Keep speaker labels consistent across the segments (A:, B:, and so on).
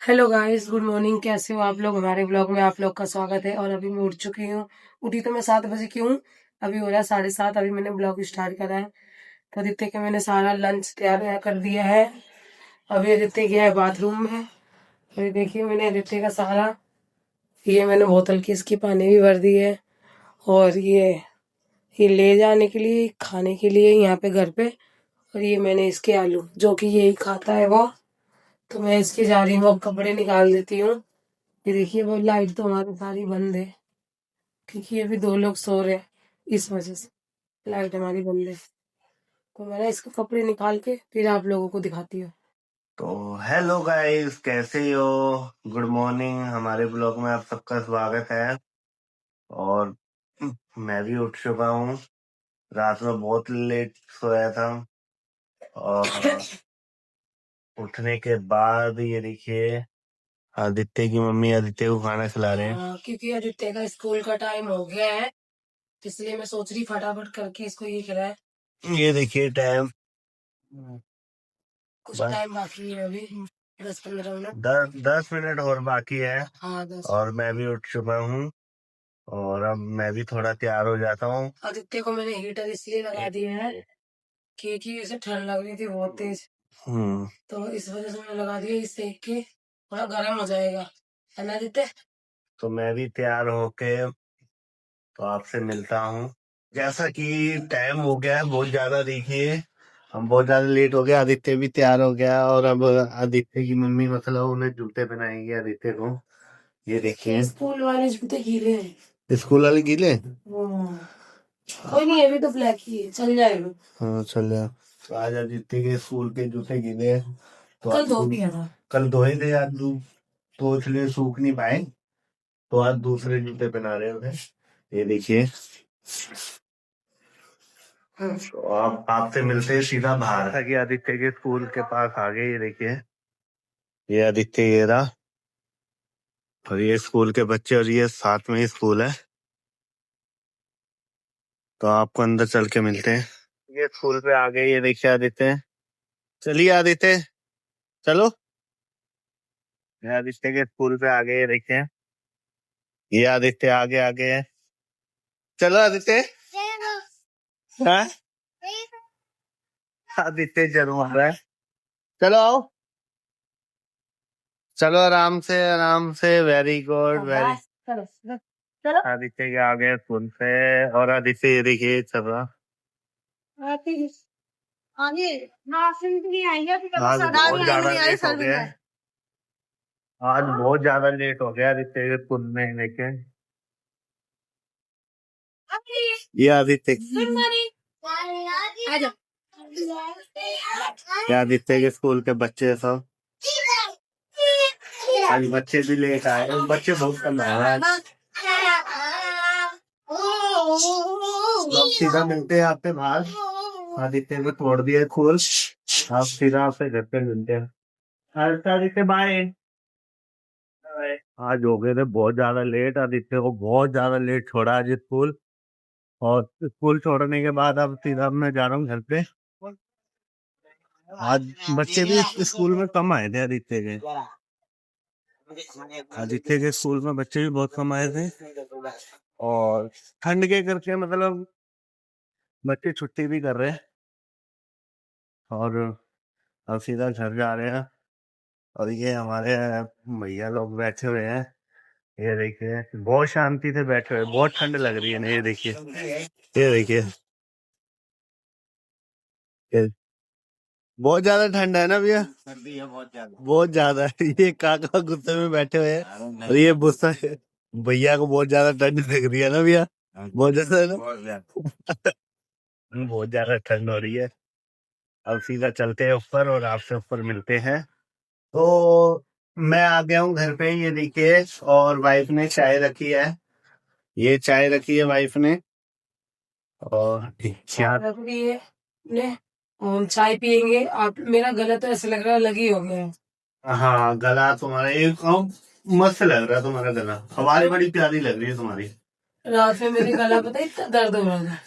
A: Hello guys, good morning. कैसे हो आप लोग? हमारे ब्लॉग में आप लोग का स्वागत है। और अभी मैं उठ चुकी हूँ। उठी तो मैं 7 बजे की हूँ। अभी हो रहा है 7:30। अभी मैंने ब्लॉग स्टार्ट करा है। तो आदित्य के मैंने सारा लंच तैयार कर दिया है। अभी आदित्य गया है बाथरूम में। अभी देखिए, मैंने आदित्य का सारा ये मैंने बोतल की इसकी पानी भी भर दी है। और ये ले जाने के लिए, खाने के लिए यहाँ पे घर पे। और ये मैंने इसके आलू, जो कि यही खाता है वो। तो मैं इसकी जा रही हूँ, अब कपड़े निकाल देती हूँ। ये देखिए, वो लाइट तो हमारी सारी बंद है, क्योंकि अभी 2 लोग सो रहे हैं। इस वजह से लाइट हमारी बंद है। तो मैं ना इसको कपड़े निकाल के फिर आप लोगों को दिखाती हूँ।
B: तो हेलो गाइस, कैसे हो? Good morning. हमारे ब्लॉग में आप सबका स्वागत है। और मैं भी उठ चुका हूँ। रात में बहुत लेट सोया था। और उठने के बाद ये देखिए, आदित्य की मम्मी आदित्य को खाना खिला रहे हैं।
A: क्योंकि आदित्य का स्कूल का टाइम हो गया है, इसलिए मैं सोच रही फटाफट करके इसको ये खिलाए।
B: ये देखिए टाइम,
A: कुछ
B: बस
A: टाइम बाकी है अभी, 10-15 मिनट।
B: 10 मिनट और बाकी है।
A: हाँ, 10।
B: और मैं भी उठ चुका हूँ। और अब मैं भी थोड़ा तैयार हो जाता हूँ।
A: आदित्य को मैंने हीटर इसलिए लगा दिए हैं क्योंकि उसे ठंड लग रही थी बहुत तेज। तो इस वजह से मैंने लगा दिया, इससे कि थोड़ा गर्म हो जाएगा, है ना आदित्य?
B: तो मैं भी तैयार होके तो आपसे मिलता हूँ। जैसा कि टाइम हो गया है बहुत ज्यादा, देखिए हम बहुत ज्यादा लेट हो गया। आदित्य भी तैयार हो गया और अब आदित्य की मम्मी मतलब उन्हें जूते पहनाएंगे आदित्य को। ये देखिए,
A: स्कूल वाले जूते गीले हैं।
B: स्कूल वाले गीले।
A: कोई नहीं, अभी तो ब्लैक ही है, चल जाएगा।
B: हाँ चल जाओ। तो आज आदित्य के स्कूल के जूते गीले हैं। तो
A: कल धो दिया था।
B: कल धोए थे आज तो इसलिए सूख नहीं पाए। तो आज दूसरे जूते पहना रहे हैं उन्हें। ये देखिए। तो आप आपसे मिलते हैं सीधा बाहर। जैसा कि आदित्य के स्कूल के पास आ गए, ये देखिए, ये आदित्य ये रहा। और ये स्कूल के बच्चे और ये साथ में ही स्कूल है। तो आपको अंदर चल के मिलते हैं। ये स्कूल पे आ गए, ये देखिए आदित्य। चलिए आदित्य, चलो। ये आदित्य के स्कूल पे आ गए, ये देखिए। ये आदित्य आगे आगे है। चलो आदित्य। हाँ, आदित्य जरूर आ रहा है। चलो आओ, चलो आराम से। Very good, very.
A: चलो चलो।
B: आदित्य के आ गए स्कूल पे। और आदित्य ये देखिए चल रहा।
A: आगे नासिम भी नहीं आई है, फिर
B: आज
A: सदा
B: बहुत
A: भी
B: ज्यादा
A: नहीं आई
B: लेट हो
A: सर्दी
B: गया
A: में।
B: है। आज बहुत ज्यादा लेट हो गया आदित्य के स्कूल में लेके। ये आदित्य,
A: गुड मॉर्निंग। आ जाओ।
B: ये आदित्य के स्कूल के बच्चे सब। आज बच्चे भी लेट आए, बच्चे बहुत कम आए हैं आज। तो अब सीधा मिलते हैं आपसे बाहर। आदित्य को तोड़ दिया स्कूल। आप सीधा आपसे घर पे मिलते हैं। आदित्य बाय। आज हो गए थे बहुत ज्यादा लेट। आदित्य को बहुत ज्यादा लेट छोड़ा आज स्कूल। और स्कूल छोड़ने के बाद अब सीधा मैं जा रहा हूँ घर पे। आज बच्चे भी स्कूल में कम आए थे आदित्य के। आदित्य के स्कूल में बच्चे भी बहुत कम आए थे। और ठंड के करके मतलब बच्चे छुट्टी भी कर रहे हैं। और अब सीधा घर जा रहे हैं। और ये हमारे भैया लोग बैठे हुए हैं। ये देखिए बहुत शांति से बैठे हुए, बहुत ठंड लग रही है ना। ये देखिए, ये देखिए, ये बहुत ज्यादा ठंड है ना भैया। सर्दी है बहुत ज्यादा ये काका गुस्से में बैठे हुए हैं। और ये गुस्सा भैया को बहुत ज्यादा ठंड लग रही है ना भैया। बहुत ज्यादा है ना। बहुत ज्यादा ठंड हो रही है। अब सीधा चलते हैं ऊपर और आपसे ऊपर मिलते हैं। तो मैं आ गया हूँ घर पे, ये देखिए। और वाइफ ने चाय रखी है। ये चाय रखी है वाइफ ने। और
A: चाय रख दी है ने। हम चाय पियेंगे। आप, मेरा गला तो ऐसा लग रहा है अलग ही हो गया है।
B: हाँ, गला तुम्हारा एक मस्त लग रहा है तुम्हारा गला। आवाज बड़ी प्यारी लग रही है तुम्हारी।
A: रात में मेरे गला पता है इतना दर्द हो रहा था।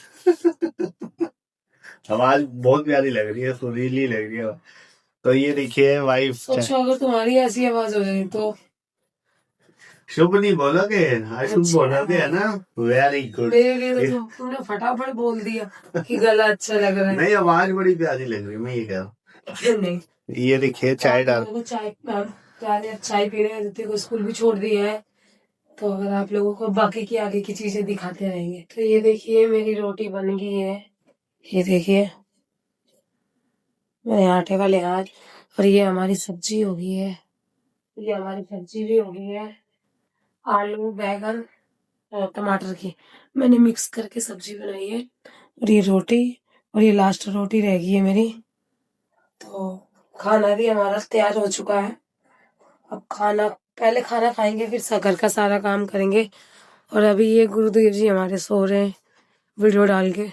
B: आवाज बहुत प्यारी लग रही है, सुरीली लग रही है। तो ये देखिए वाइफ।
A: सोचो अगर तुम्हारी ऐसी आवाज हो जाए तो।
B: शुभ नहीं बोलोगे, अशुभ
A: अच्छा,
B: बोलोगे है ना। Very good.
A: मेरे लिए तो तुमने फटाफट बोल दिया कि गला अच्छा लग रहा है।
B: नहीं, आवाज बड़ी प्यारी लग रही है, मैं ये कह रहा हूँ।
A: नहीं,
B: ये देखिए चाय डाल।
A: मेरे को चाय पी रहे हैं, आदित्य को स्कूल भी छोड़ दिया है। तो अगर आप लोगों को बाकी की आगे की चीजें दिखाते रहेंगे। तो ये देखिए मेरी रोटी बन गई है। ये देखिए मेरे आटे वाले हाथ। और ये हमारी सब्जी हो गई है। ये हमारी सब्जी भी हो गई है, आलू बैगन और टमाटर की मैंने मिक्स करके सब्जी बनाई है। और ये रोटी, और ये लास्ट रोटी रह गई है मेरी। तो खाना भी हमारा तैयार हो चुका है। अब पहले खाना खाएंगे, फिर घर का सारा काम करेंगे। और अभी ये गुरुदेव जी हमारे सो रहे हैं वीडियो डाल के।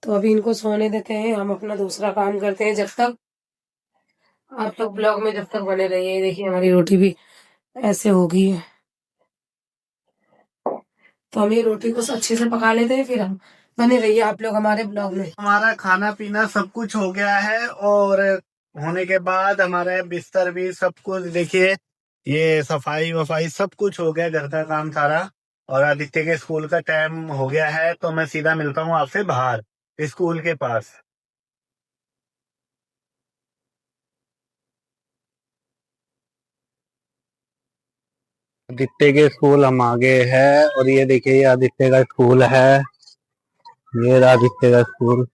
A: तो अभी इनको सोने देते हैं, हम अपना दूसरा काम करते हैं। जब तक आप लोग ब्लॉग में जब तक बने रहिए। देखिए हमारी रोटी भी ऐसे हो गई है। तो हम ये रोटी को अच्छे से पका लेते हैं, फिर हम बने रहिए आप लोग हमारे ब्लॉग में।
B: हमारा खाना पीना सब कुछ हो गया है, और होने के बाद हमारे बिस्तर भी सब कुछ देखिए, ये सफाई वफाई सब कुछ हो गया, घर का काम सारा। और आदित्य के स्कूल का टाइम हो गया है, तो मैं सीधा मिलता हूँ आपसे बाहर स्कूल के पास। आदित्य के स्कूल हम आगे है, और ये देखिए ये आदित्य का स्कूल है। ये आदित्य का स्कूल।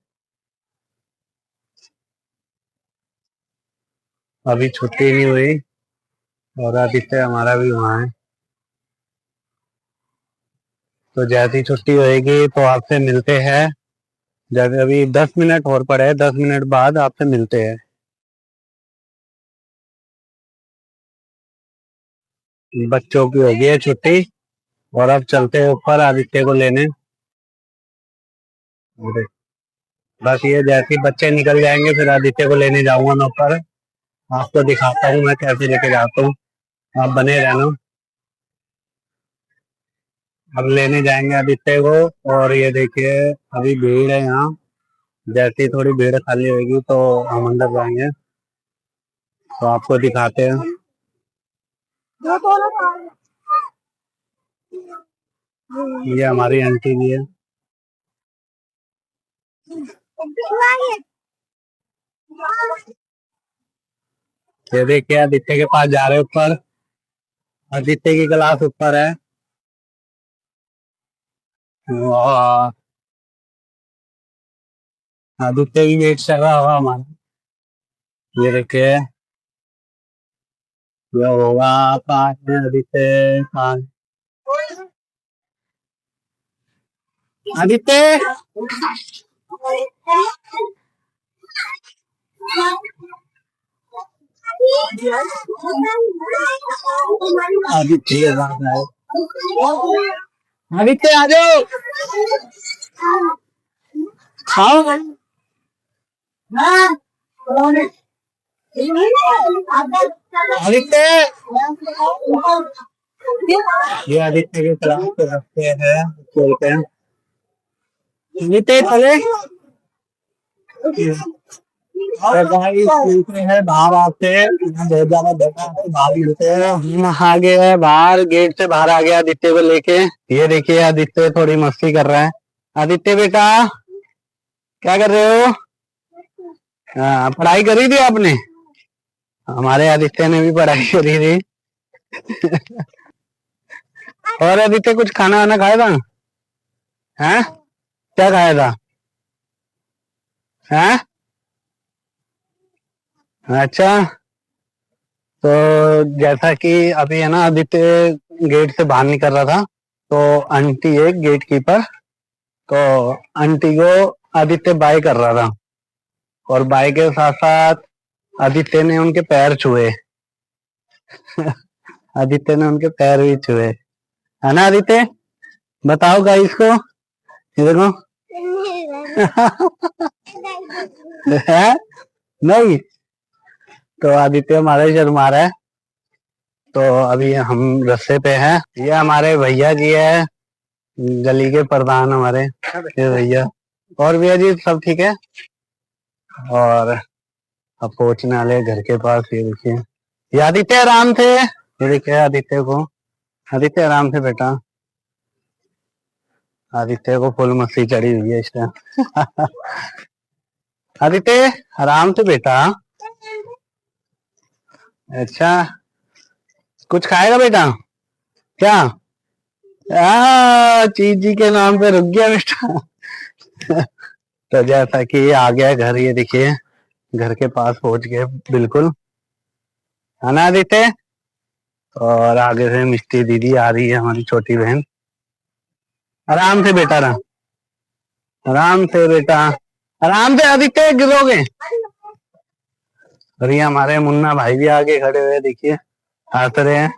B: अभी छुट्टी नहीं हुई, और आदित्य हमारा भी वहाँ है। तो जैसी छुट्टी होएगी तो आपसे मिलते हैं। जब अभी 10 मिनट और पड़े, 10 मिनट बाद आपसे मिलते हैं। बच्चों की हो गई है छुट्टी, और अब चलते हैं ऊपर आदित्य को लेने। बस ये जैसे ही बच्चे निकल जाएंगे, फिर आदित्य को लेने जाऊंगा मैं ऊपर। आपको दिखाता हूँ मैं कैसे लेके जाता हूँ, आप बने रहना। अब लेने जाएंगे आदित्य को। और ये देखिए अभी भीड़ है यहाँ, जैसी थोड़ी भीड़ खाली होगी तो हम अंदर जाएंगे, तो आपको दिखाते हैं। ये हमारी आंटी भी है। ये देखिए आदित्य के पास जा रहे हैं ऊपर। आदित्य की क्लास ऊपर है। वाह, आदित्य की वेट चल रहा होगा हमारा। ये देखिए ये होगा पास में आदित्य पास। आदित्य आदित्य आदित्य आ जाओ, खाओ। आदित्य, ये आदित्य के क्लास पे रखते हैं, बोलते हैं आदित्य चले। तो भाई मिलते हैं बाहर आते हैं, बहुत ज्यादा देखा है, बाहर मिलते हैं। हम आ गए हैं बाहर, गेट से बाहर आ गया आदित्य को लेके। ये देखिए आदित्य थोड़ी मस्ती कर रहा है। आदित्य बेटा क्या कर रहे हो? हाँ, पढ़ाई करी थी आपने? हमारे आदित्य ने भी पढ़ाई करी थी। और आदित्य कुछ खाना वाना खाया था? हैं? क्या खाया था? हैं? अच्छा, तो जैसा कि अभी है ना आदित्य गेट से बाहर निकल रहा था, तो आंटी है गेट कीपर, तो आंटी को आदित्य बाय कर रहा था, और बाय के साथ साथ आदित्य ने उनके पैर छुए। आदित्य ने उनके पैर भी छुए, है ना आदित्य? बताओ गाइस को, ये देखो। है? नहीं, तो आदित्य हमारा शर्मा रहा है। तो अभी हम रास्ते पे हैं। ये हमारे भैया जी है, गली के प्रधान हमारे, ये भैया। और भैया जी सब ठीक है? और अब पहुंचने वाले हैं घर के पास। ये देखिए, ये आदित्य आराम से, ये देखिए आदित्य को, आदित्य आराम से बेटा, आदित्य को फुल मस्ती चढ़ी हुई है इस टाइम। आदित्य आराम से बेटा। अच्छा, कुछ खाएगा बेटा क्या? चीजी के नाम पे रुक गया बेटा। तो जैसा कि आ गया घर, ये देखिए घर के पास पहुंच गए बिल्कुल, है ना आदित्य? और आगे से मिष्टी दीदी आ रही है, हमारी छोटी बहन। आराम से बेटा, आराम से बेटा, आराम से आदित्य, गिरोगे। और ये हमारे मुन्ना भाई भी आगे खड़े हुए, देखिए हंस रहे हैं।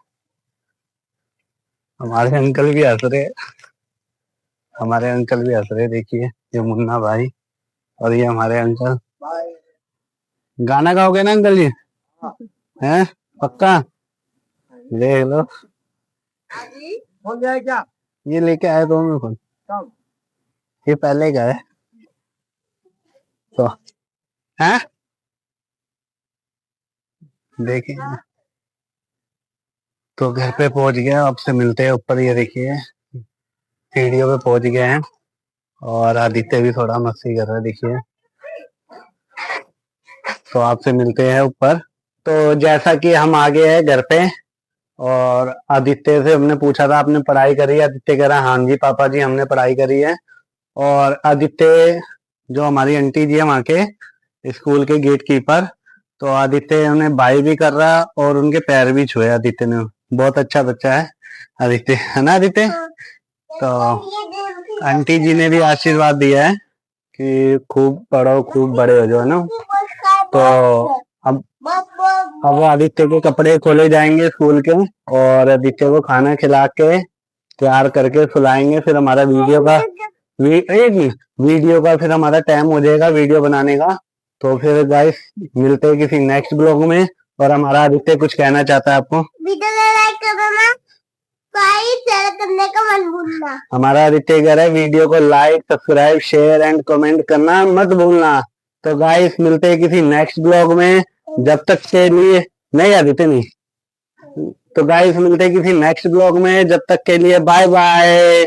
B: हमारे अंकल भी हंस रहे हैं, हमारे अंकल भी हंस रहे हैं। देखिए ये मुन्ना भाई और ये हमारे अंकल। गाना गाओगे ना अंकल जी? हैं पक्का? देख लो,
C: हो जाए क्या?
B: ये लेके आए दो मेरे को, ये पहले का है तो, हैं देखिए। तो घर पे पहुंच गए, अब से मिलते हैं ऊपर। ये देखिए सीढ़ियों पे पहुंच गए हैं और आदित्य भी थोड़ा मस्ती कर रहा है, देखिए। तो आपसे मिलते हैं ऊपर। तो जैसा कि हम आ गए हैं घर पे, और आदित्य से हमने पूछा था आपने पढ़ाई करी है? आदित्य कह रहा हाँ जी पापा जी हमने पढ़ाई करी है। और आदित्य, जो हमारी आंटी जी है वहाँ के स्कूल के गेट कीपर, तो आदित्य उन्हें बाई भी कर रहा और उनके पैर भी छुए आदित्य ने। बहुत अच्छा बच्चा है आदित्य, है ना आदित्य? तो आंटी जी ने भी आशीर्वाद दिया है कि खूब पढ़ो, खूब बड़े हो जाओ ना। तो अब आदित्य के कपड़े खोले जाएंगे स्कूल के, और आदित्य को खाना खिला के तैयार करके सुलाएंगे। फिर हमारा वीडियो का फिर हमारा टाइम हो जाएगा वीडियो बनाने का। तो फिर गाइस मिलते हैं किसी नेक्स्ट ब्लॉग में। और हमारा आदित्य कुछ कहना चाहता है आपको।
C: वीडियो लाइक करना, शेयर करने का मत भूलना।
B: हमारा आदित्य कह रहा है वीडियो को like, subscribe, share and comment करना मत भूलना। तो गाइस मिलते हैं किसी नेक्स्ट ब्लॉग में, जब तक के लिए नहीं आदित्य नहीं। तो गाइस मिलते हैं किसी नेक्स्ट ब्लॉग में, जब तक के लिए बाय बाय।